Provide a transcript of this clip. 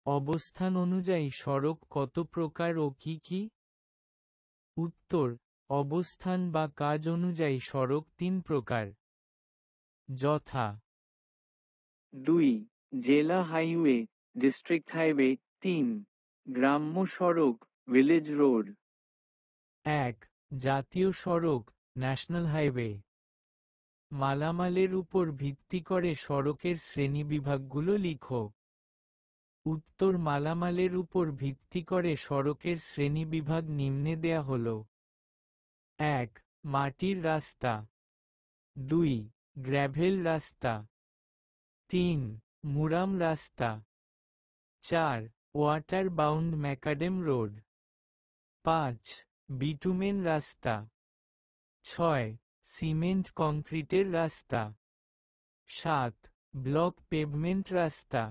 অবস্থান অনুযায়ী সড়ক কত প্রকার ও কি কি? উত্তর, অবস্থান বা কাজ অনুযায়ী সড়ক 3 প্রকার। যথা: 2. জেলা হাইওয়ে, ডিস্ট্রিক্ট হাইওয়ে। 3. গ্রাম্য সড়ক, ভিলেজ রোড। 1. জাতীয় সড়ক, ন্যাশনাল হাইওয়ে। মালামালের উপর ভিত্তি করে সড়কের শ্রেণীবিভাগগুলো লিখো। উত্তর, মালামালের উপর ভিত্তি করে সড়কের শ্রেণীবিভাগ নিম্নে দেয়া হলো। 1. মাটির রাস্তা। 2. গ্র্যাভেল রাস্তা। 3. মুরাম রাস্তা। 4. Water bound macadam road. 5. Bitumen রাস্তা। 6. সিমেন্ট কংক্রিটের রাস্তা। 7. ব্লক পেভমেন্ট রাস্তা।